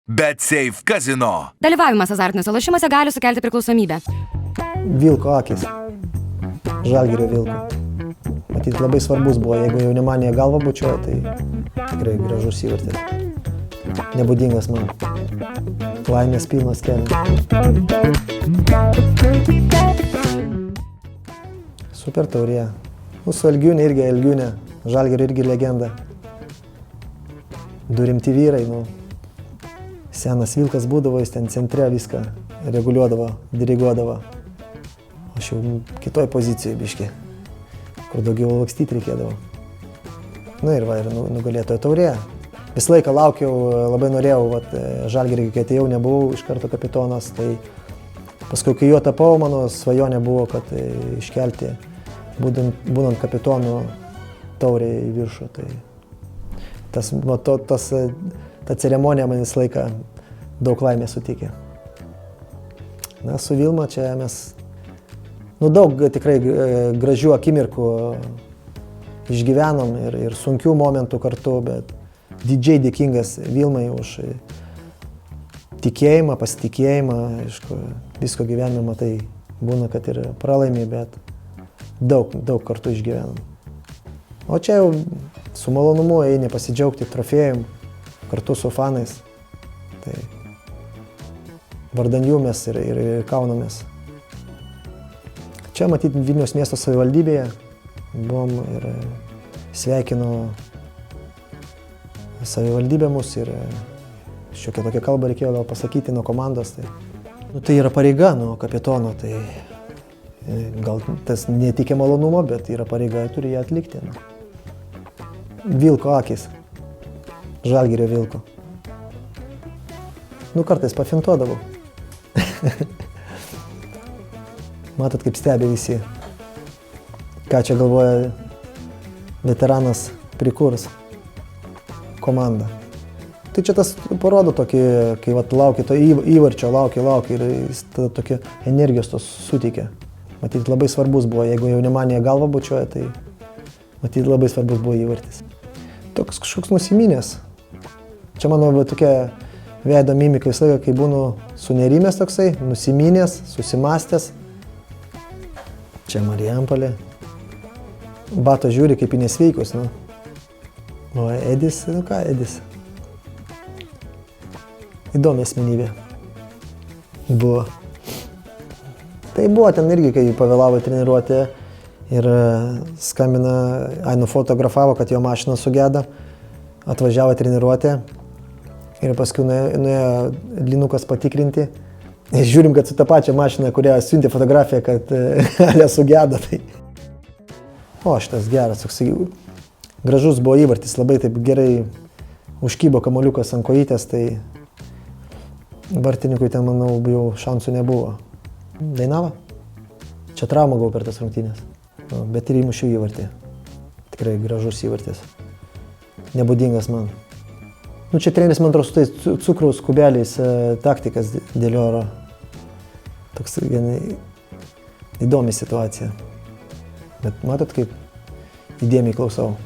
BetSafe Casino. Dalyvavimas azartiniuose lošimuose gali sukelti priklausomybę. Vilko akis. Žalgirio Vilko. Matyt, labai svarbus buvo, jeigu jau nemanė galvą bučioja, tai tikrai gražus įvartis. Nebūdingas man. Laimės pilnas kelias. Super taurė. Mūsų Elgiūnė irgi Elgiūnė. Žalgirio irgi legenda. Du rimti vyrai, Senas Vilkas būdavo, jis ten centre viską reguliuodavo, diriguodavo. Aš jau kitoj pozicijoje biški, kur daugiau lakstyti reikėdavo. Ir nugalėtojo taurė. Visą laiką laukiau, labai norėjau, Žalgirį, kai atėjau, nebuvau iš karto kapitonas, tai paskui, kai juo tapau, mano svajonė buvo, kad iškelti, būnant kapitonu, taurę į viršų. Ta ceremonija man visą laiką daug laimės suteikė. Su Vilma čia mes daug tikrai gražių akimirkų išgyvenom ir sunkių momentų kartu, bet didžiai dėkingas Vilmai už tikėjimą, pasitikėjimą. Aišku, visko gyvenime matai, būna, kad ir pralaimi, bet daug kartų išgyvenom. O čia jau su malonumu eini pasidžiaugti trofėjum kartu su fanais. Tai vardan jų mes ir kaunomės. Čia matyti Vilniaus miesto savivaldybėje buvom ir sveikino savivaldybė mus ir šiokią tokią kalbą reikėjo gal pasakyti nuo komandos. Tai yra pareiga nuo kapitono, tai gal tas neteikia malonumo, bet yra pareiga, turi ją atlikti. Vilko akis. Žalgirio Vilko. Kartais pafintuodavau. Matot, kaip stebi visi. Ką čia galvoja veteranas prikurs komandą. Tai čia tas parodo tokį, kai lauki to įvarčio, lauki ir jis tada tokį energijos tos suteikia. Matyt, labai svarbus buvo, jeigu jau nemanė galvą bučioja, tai matyt, labai svarbus buvo įvartis. Toks kažkoks nusiminęs. Čia mano tokia veido mimika visą laiką, kai būnu sunerimęs toksai, nusiminęs, susimastęs. Čia Marijampolė. Bato žiūri, kaip į nesveikus. O Edis, Edis. Įdomi asmenybė buvo. Tai buvo ten irgi, kai pavėlavo treniruotę ir skambina, nufotografavo, kad jo mašina sugeda, atvažiavo treniruotę ir paskui nuėjo Linukas patikrinti. Žiūrim, kad su tą pačią mašiną, kurią siuntė fotografiją, kad sugedo. Tai. O, šitas geras, toks gražus buvo įvartis, labai taip gerai užkybo kamuoliukas ant kojytės, tai vartininkui ten, manau, jau šansų nebuvo. Dainavo? Čia traumą gavau per tas rungtynės, bet ir įmušiu įvartį. Tikrai gražus įvartis. Nebūdingas man. Čia treneris, man atrodo, su tais cukraus kubeliais taktikas dėliojo. Toks įdomi situacija. Bet matot, kaip įdėmiai klausau.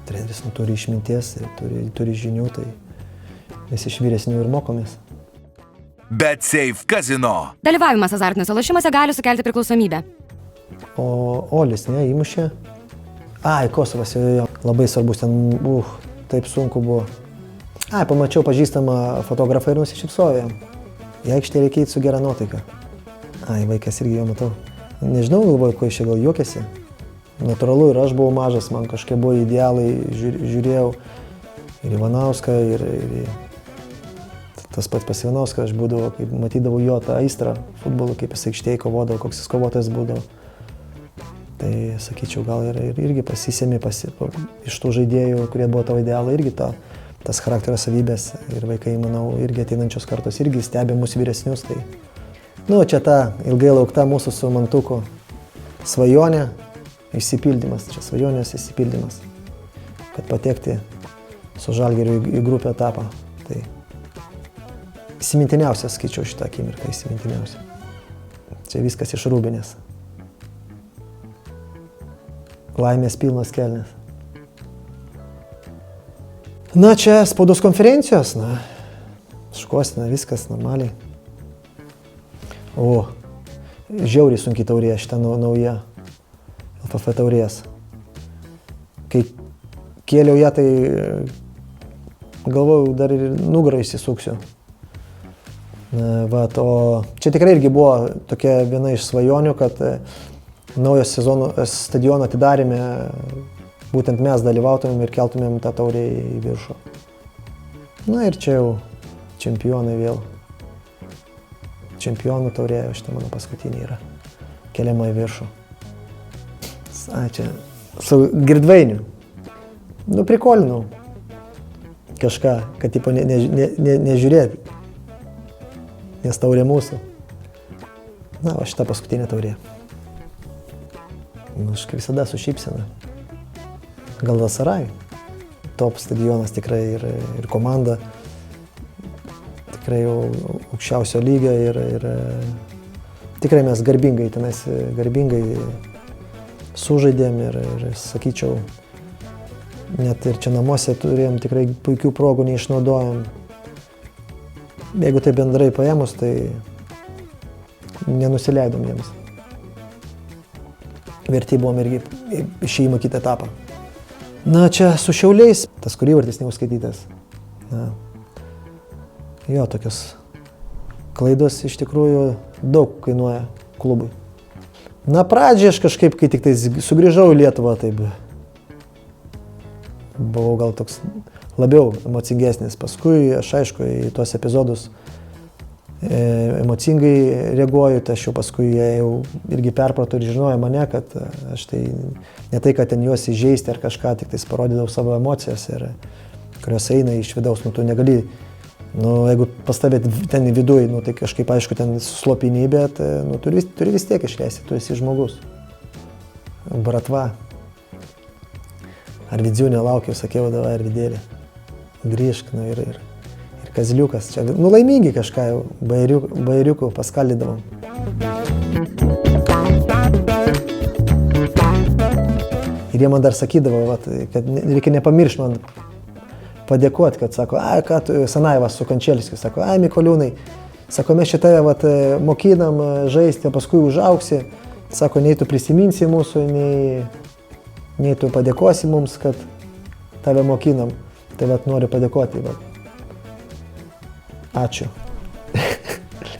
Treneris turi išminties, turi žinių, tai mes iš vyresnių ir mokomės. BetSafe Casino. Dalyvavimas azartiniuose lošimuose gali sukelti priklausomybę. O Olis, įmušė. Kosovas, labai svarbus ten, taip sunku buvo. Pamačiau pažįstamą fotografą ir nusišypsojo jam. Į aikštę reikia eiti su gera nuotaika. Vaikas irgi jo matau. Nežinau, galvoju, ko iš čia gal juokiasi. Natūralu, ir aš buvau mažas, man kažkokie buvo idealai, žiūrėjau ir Ivanauską, ir tas pats pas Ivanauską, aš būdavau, kaip matydavau jo tą aistrą futbolą, kaip jis aikštėje kovodavo, koks jis kovotojas būdavo. Tai sakyčiau, gal irgi pasisėmė iš tų žaidėjų, kurie buvo tavo idealai, irgi tas charakterio savybės ir vaikai, manau, irgi ateinančios kartos irgi stebė mūsų vyresnius. Tai, čia ta ilgai laukta mūsų su Mantuku svajonė, išsipildymas, čia svajonės išsipildymas, kad patekti su Žalgiriu į grupę etapą. Tai įsimintiniausia, skaičiau šitą akimirką, įsimintiniausia. Čia viskas iš Rūbinės. Laimės pilnas kelnes. Čia spaudos konferencijos, škostina, viskas normaliai. O, žiauriai sunkiai taurė šitą nauja LFF taurės. Kai kėliau ją, tai galvojau, dar ir nugarą įsisuksiu. Vat, o čia tikrai irgi buvo tokia viena iš svajonių, kad naujo sezono stadiono atidarėme, būtent mes dalyvautumėm ir keltumėm tą taurę į viršų. Na ir čia jau čempionai vėl. Čempionų taurė, šitą mano paskutinį yra. Keliama į viršų. Čia su Girdvainiu. Nu, prikolinau kažką, kad tipo nežiūrėti. Nes taurė mūsų. Na, o šitą paskutinė taurė. Nu, aš kaip visada su šypsena. Galatasaray. Top stadionas tikrai ir komanda. Tikrai jau aukščiausio lygio ir tikrai mes garbingai sužaidėm ir sakyčiau, net ir čia namuose turėjom tikrai puikių progų neišnaudojom. Jeigu tai bendrai paėmus, tai nenusileidom jiems. Verti buvom irgi išėjimo kitą etapą. Na, čia su Šiauliais, tas kur įvartis neužskaitytas. Na, jo, tokios klaidos iš tikrųjų daug kainuoja klubui. Na, pradžiai aš kažkaip, kai tik tai sugrįžau į Lietuvą, taip buvau gal toks labiau emocingesnis. Paskui aš aišku į tuos epizodus emocingai reaguoju, tai aš jau paskui jie jau irgi perprato ir žinojo mane, kad aš tai ne tai, kad ten juos įžeisti ar kažką, tik tais parodydavau savo emocijas, ir, kurios eina iš vidaus, nu tu negali, nu jeigu pastabėt ten į vidų, nu tai kažkaip aišku ten slopini, bet nu, turi vis tiek išleisti, tu esi žmogus. Bratva. Arvidzių nelaukiau, sakiau, davai Arvidėlį. Grįžk, nu ir Kaziliukas. Čia, nu laimingi kažką jau, bajeriukų paskaldydavom. Ir jie man dar sakydavo, vat, kad reikia nepamiršti man padėkoti, kad sako, ai, ką tu, Sanajevas su Kančelskiu, sako, ai, Mikoliūnai, sako, mes čia tave vat, mokinam žaisti, paskui užauksi, sako, nei tu prisiminsi mūsų, nei tu padėkosi mums, kad tave mokinam. Tai vat noriu padėkoti. Vat. Ačiū.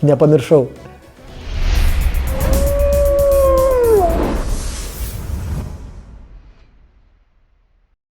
Nepamiršau.